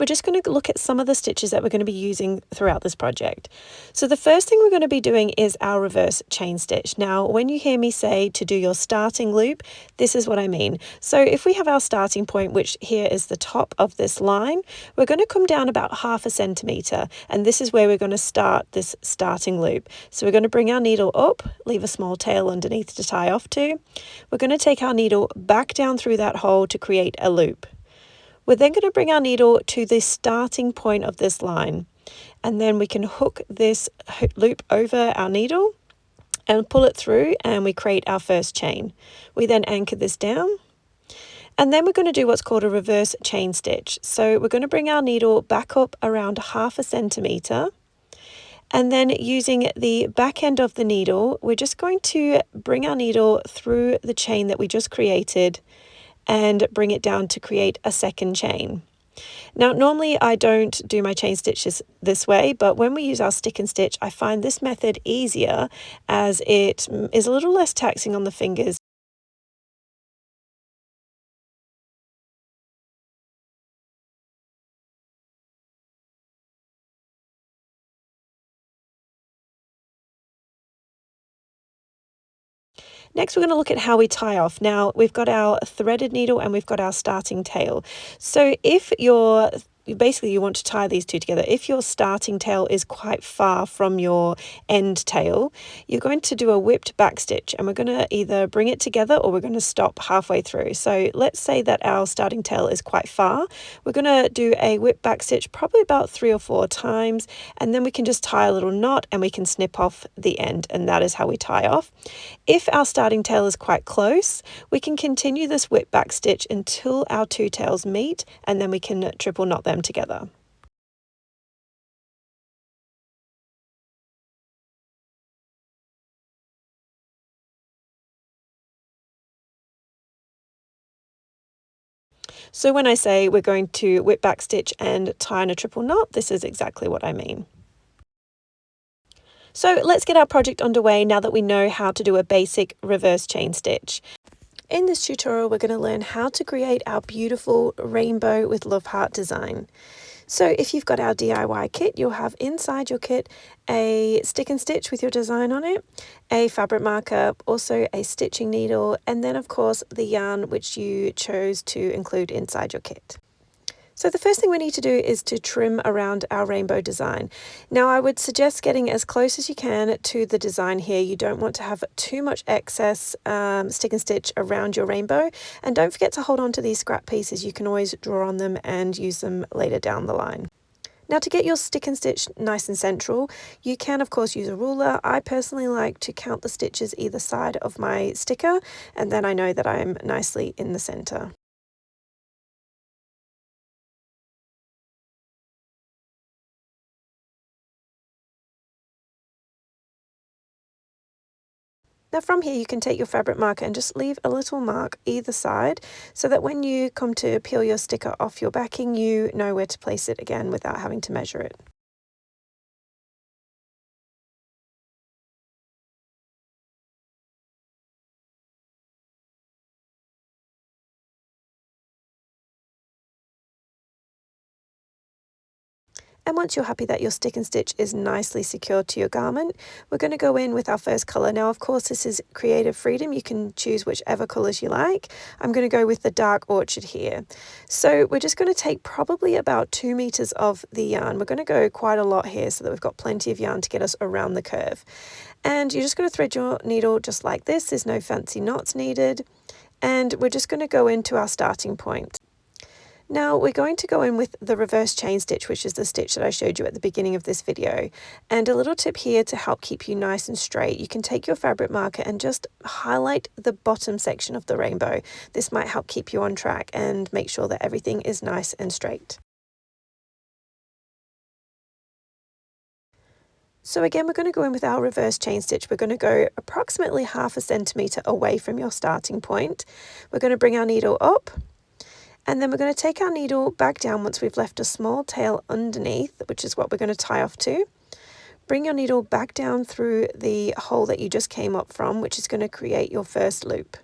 We're just going to look at some of the stitches that we're going to be using throughout this project. So the first thing we're going to be doing is our reverse chain stitch. Now, when you hear me say to do your starting loop, this is what I mean. So if we have our starting point, which here is the top of this line, we're going to come down about 1/2 centimeter, and this is where we're going to start this starting loop. So we're going to bring our needle up, leave a small tail underneath to tie off to. We're going to take our needle back down through that hole to create a loop. We're then going to bring our needle to the starting point of this line, and then we can hook this loop over our needle and pull it through, and we create our first chain. We then anchor this down, and then we're going to do what's called a reverse chain stitch. So we're going to bring our needle back up around 1/2 centimeter, and then using the back end of the needle, we're just going to bring our needle through the chain that we just created and bring it down to create a second chain. Now, normally I don't do my chain stitches this way, but when we use our stick and stitch, I find this method easier as it is a little less taxing on the fingers. Next, we're going to look at how we tie off. Now, we've got our threaded needle and we've got our starting tail. So if basically you want to tie these two together. If your starting tail is quite far from your end tail, you're going to do a whipped back stitch, and we're going to either bring it together or we're going to stop halfway through. So let's say that our starting tail is quite far. We're going to do a whipped back stitch probably about 3 or 4 times, and then we can just tie a little knot and we can snip off the end, and that is how we tie off. If our starting tail is quite close, we can continue this whip back stitch until our two tails meet, and then we can triple knot them together. So when I say we're going to whip back stitch and tie in a triple knot, this is exactly what I mean. So let's get our project underway now that we know how to do a basic reverse chain stitch. In this tutorial, we're going to learn how to create our beautiful rainbow with love heart design. So if you've got our DIY kit, you'll have inside your kit a stick and stitch with your design on it, a fabric marker, also a stitching needle, and then of course the yarn which you chose to include inside your kit. So the first thing we need to do is to trim around our rainbow design. Now I would suggest getting as close as you can to the design here. You don't want to have too much excess stick and stitch around your rainbow, and don't forget to hold on to these scrap pieces. You can always draw on them and use them later down the line. Now to get your stick and stitch nice and central, you can of course use a ruler. I personally like to count the stitches either side of my sticker, and then I know that I'm nicely in the center. Now from here you can take your fabric marker and just leave a little mark either side so that when you come to peel your sticker off your backing, you know where to place it again without having to measure it. And once you're happy that your stick and stitch is nicely secured to your garment, we're going to go in with our first colour. Now, of course, this is creative freedom. You can choose whichever colours you like. I'm going to go with the dark orchid here. So we're just going to take probably about 2 meters of the yarn. We're going to go quite a lot here so that we've got plenty of yarn to get us around the curve. And you're just going to thread your needle just like this. There's no fancy knots needed. And we're just going to go into our starting point. Now we're going to go in with the reverse chain stitch, which is the stitch that I showed you at the beginning of this video. And a little tip here to help keep you nice and straight, you can take your fabric marker and just highlight the bottom section of the rainbow. This might help keep you on track and make sure that everything is nice and straight. So again, we're going to go in with our reverse chain stitch. We're going to go approximately 1/2 centimeter away from your starting point. We're going to bring our needle up. And then we're going to take our needle back down once we've left a small tail underneath, which is what we're going to tie off to. Bring your needle back down through the hole that you just came up from, which is going to create your first loop.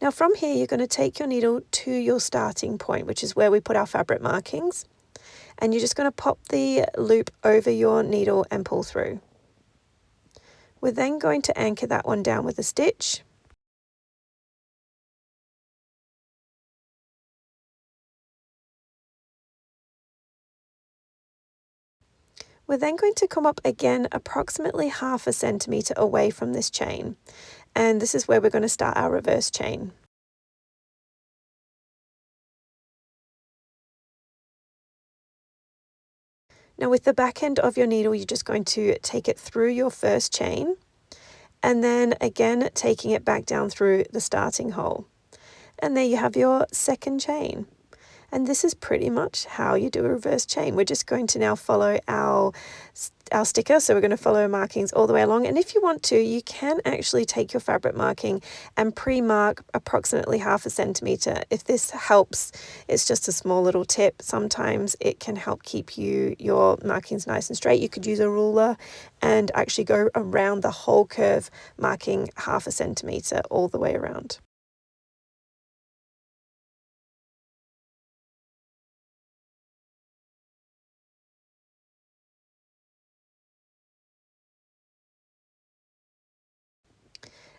Now from here, you're going to take your needle to your starting point, which is where we put our fabric markings. And you're just going to pop the loop over your needle and pull through. We're then going to anchor that one down with a stitch. We're then going to come up again approximately 1/2 centimetre away from this chain. And this is where we're going to start our reverse chain. Now with the back end of your needle, you're just going to take it through your first chain and then again taking it back down through the starting hole. And there you have your second chain. And this is pretty much how you do a reverse chain. We're just going to now follow our sticker. So we're going to follow markings all the way along. And if you want to, you can actually take your fabric marking and pre-mark approximately 1/2 centimetre. If this helps, it's just a small little tip. Sometimes it can help keep your markings nice and straight. You could use a ruler and actually go around the whole curve, marking 1/2 centimetre all the way around.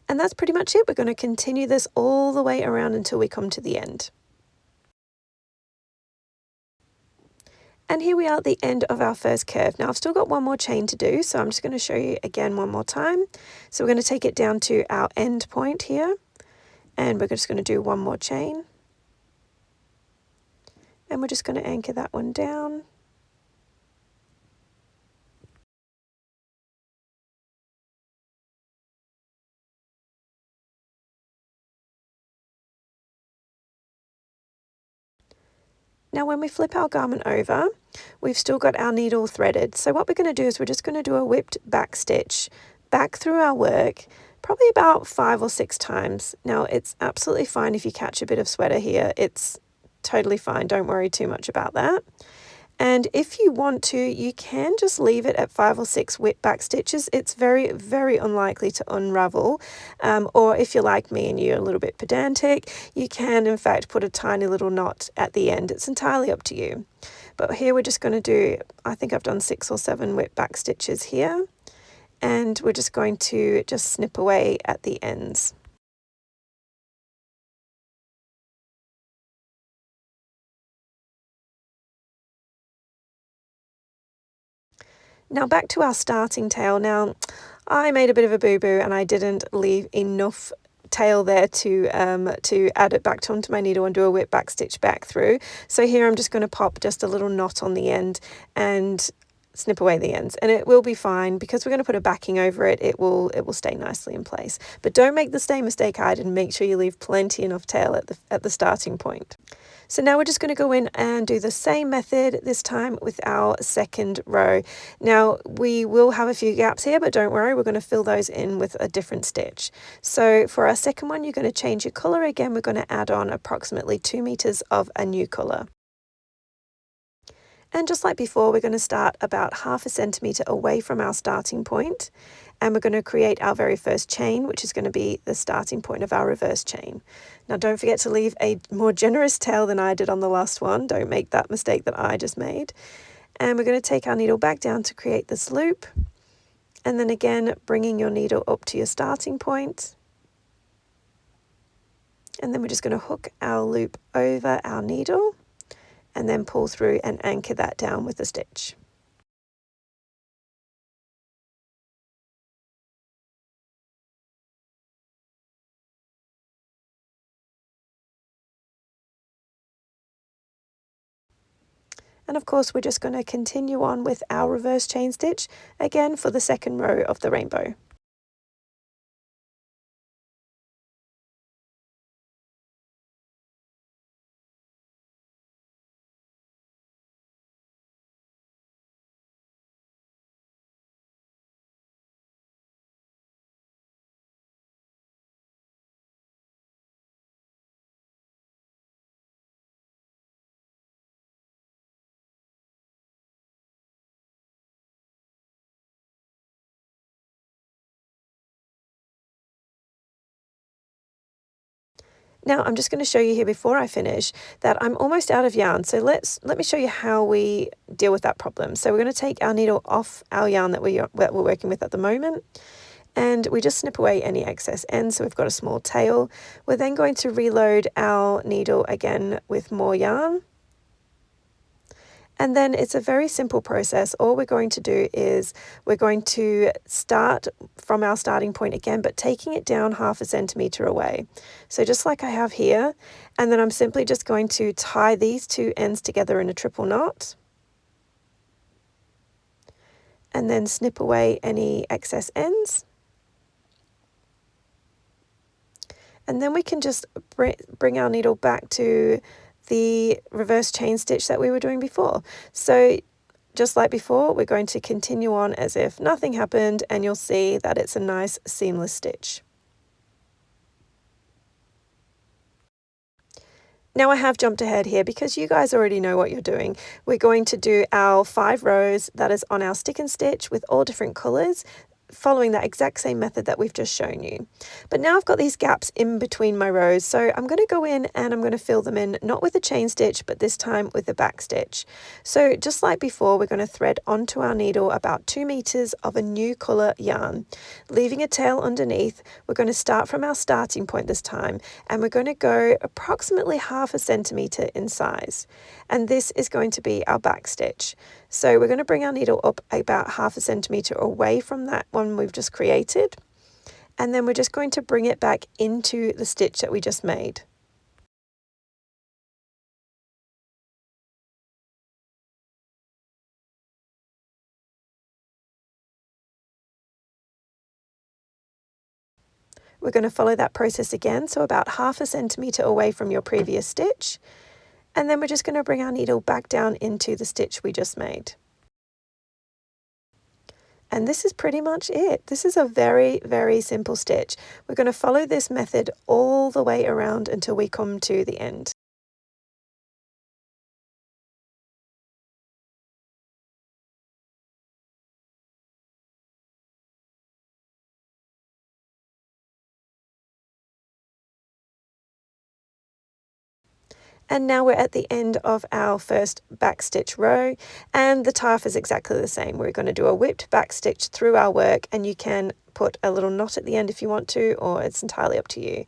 And that's pretty much it. We're going to continue this all the way around until we come to the end. And here we are at the end of our first curve. Now I've still got one more chain to do, so I'm just going to show you again one more time. So we're going to take it down to our end point here, and we're just going to do one more chain. And we're just going to anchor that one down. Now when we flip our garment over, we've still got our needle threaded. So what we're going to do is we're just going to do a whipped back stitch back through our work, probably about 5 or 6 times. Now it's absolutely fine if you catch a bit of sweater here. It's totally fine. Don't worry too much about that. And if you want to, you can just leave it at 5 or 6 whip back stitches. It's very, very unlikely to unravel. Or if you're like me and you're a little bit pedantic, you can in fact put a tiny little knot at the end. It's entirely up to you. But here we're just going to do, I think I've done 6 or 7 whip back stitches here. And we're just going to just snip away at the ends. Now back to our starting tail. Now I made a bit of a boo-boo and I didn't leave enough tail there to add it back onto my needle and do a whip back stitch back through. So here I'm just going to pop just a little knot on the end and snip away the ends, and it will be fine because we're going to put a backing over it. It will stay nicely in place. But don't make the same mistake I did and make sure you leave plenty enough tail at the starting point. So now we're just going to go in and do the same method, this time with our second row. Now we will have a few gaps here, but don't worry, we're going to fill those in with a different stitch. So for our second one, you're going to change your colour again. We're going to add on approximately 2 meters of a new colour. And just like before, we're going to start about 1/2 centimetre away from our starting point, and we're going to create our very first chain, which is going to be the starting point of our reverse chain. Now don't forget to leave a more generous tail than I did on the last one. Don't make that mistake that I just made. And we're going to take our needle back down to create this loop, and then again bringing your needle up to your starting point. And then we're just going to hook our loop over our needle and then pull through and anchor that down with a stitch. And of course, we're just going to continue on with our reverse chain stitch again for the second row of the rainbow. Now I'm just going to show you here before I finish that I'm almost out of yarn. So let me show you how we deal with that problem. So we're going to take our needle off our yarn that we're working with at the moment. And we just snip away any excess ends, so we've got a small tail. We're then going to reload our needle again with more yarn. And then it's a very simple process. All we're going to do is we're going to start from our starting point again, but taking it down 1/2 centimetre away. So just like I have here, and then I'm simply just going to tie these two ends together in a triple knot. And then snip away any excess ends. And then we can just bring our needle back to the reverse chain stitch that we were doing before. So just like before, we're going to continue on as if nothing happened, and you'll see that it's a nice seamless stitch. Now I have jumped ahead here because you guys already know what you're doing. We're going to do our 5 rows that is on our stick and stitch with all different colours, following that exact same method that we've just shown you. But now I've got these gaps in between my rows, so I'm going to go in and I'm going to fill them in, not with a chain stitch, but this time with a back stitch. So just like before, we're going to thread onto our needle about 2 meters of a new colour yarn, leaving a tail underneath. We're going to start from our starting point this time, and we're going to go approximately 1/2 centimetre in size, and this is going to be our back stitch. So we're going to bring our needle up about 1/2 centimetre away from that one we've just created, and then we're just going to bring it back into the stitch that we just made. We're going to follow that process again, so about 1/2 centimetre away from your previous stitch, and then we're just going to bring our needle back down into the stitch we just made. And this is pretty much it. This is a very, very simple stitch. We're going to follow this method all the way around until we come to the end. And now we're at the end of our first back stitch row, and the taff is exactly the same. We're going to do a whipped back stitch through our work, and you can put a little knot at the end if you want to, or it's entirely up to you.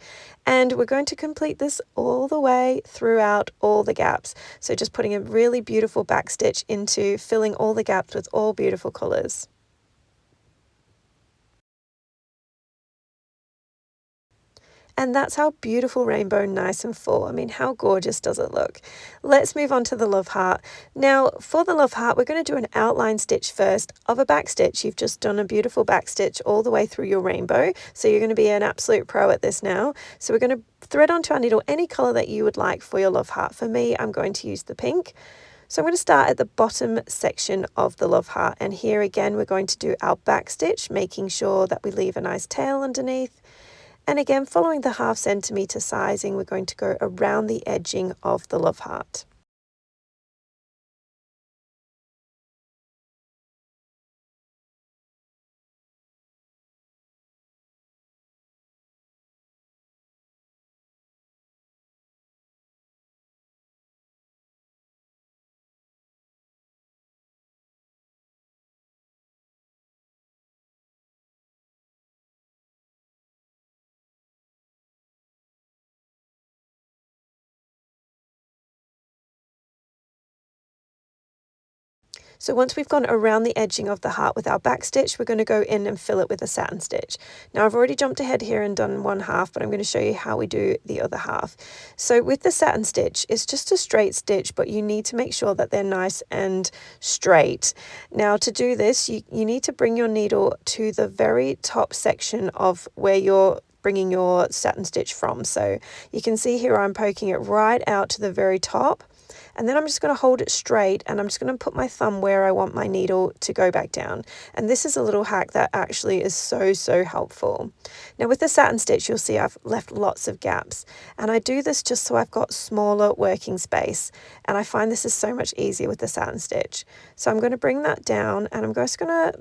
And we're going to complete this all the way throughout all the gaps. So just putting a really beautiful back stitch into filling all the gaps with all beautiful colours. And that's our beautiful rainbow, nice and full. I mean, how gorgeous does it look? Let's move on to the love heart. Now, for the love heart, we're going to do an outline stitch first of a back stitch. You've just done a beautiful back stitch all the way through your rainbow, so you're going to be an absolute pro at this now. So we're going to thread onto our needle any colour that you would like for your love heart. For me, I'm going to use the pink. So I'm going to start at the bottom section of the love heart, and here again we're going to do our back stitch, making sure that we leave a nice tail underneath. And again, following the 1/2 centimetre sizing, we're going to go around the edging of the love heart. So once we've gone around the edging of the heart with our back stitch, we're going to go in and fill it with a satin stitch. Now I've already jumped ahead here and done 1/2, but I'm going to show you how we do the other half. So with the satin stitch, it's just a straight stitch, but you need to make sure that they're nice and straight. Now to do this, you need to bring your needle to the very top section of where you're bringing your satin stitch from. So you can see here I'm poking it right out to the very top. And then I'm just going to hold it straight, and I'm just going to put my thumb where I want my needle to go back down. And this is a little hack that actually is so helpful. Now with the satin stitch, you'll see I've left lots of gaps, and I do this just so I've got smaller working space, and I find this is so much easier with the satin stitch. So I'm going to bring that down, and I'm just going to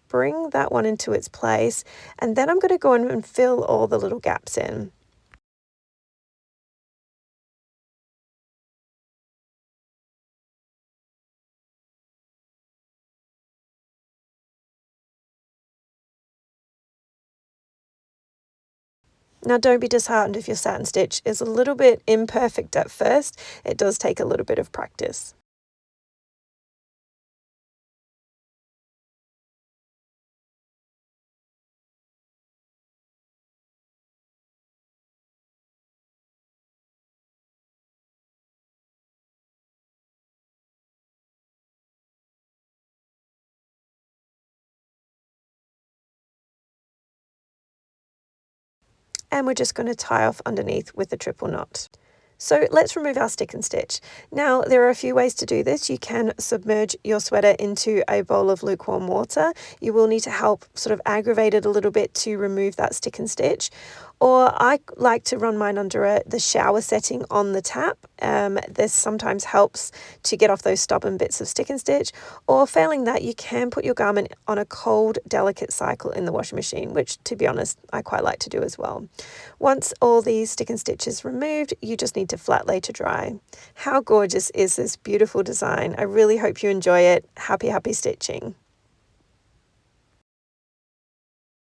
bring that one into its place, and then I'm going to go in and fill all the little gaps in. Now don't be disheartened if your satin stitch is a little bit imperfect at first. It does take a little bit of practice. And we're just going to tie off underneath with a triple knot. So let's remove our stick and stitch. Now there are a few ways to do this. You can submerge your sweater into a bowl of lukewarm water. You will need to help sort of aggravate it a little bit to remove that stick and stitch. Or I like to run mine under the shower setting on the tap. This sometimes helps to get off those stubborn bits of stick and stitch. Or failing that, you can put your garment on a cold, delicate cycle in the washing machine, which to be honest, I quite like to do as well. Once all these stick and stitch is removed, you just need to flat lay to dry. How gorgeous is this beautiful design? I really hope you enjoy it. Happy, happy stitching.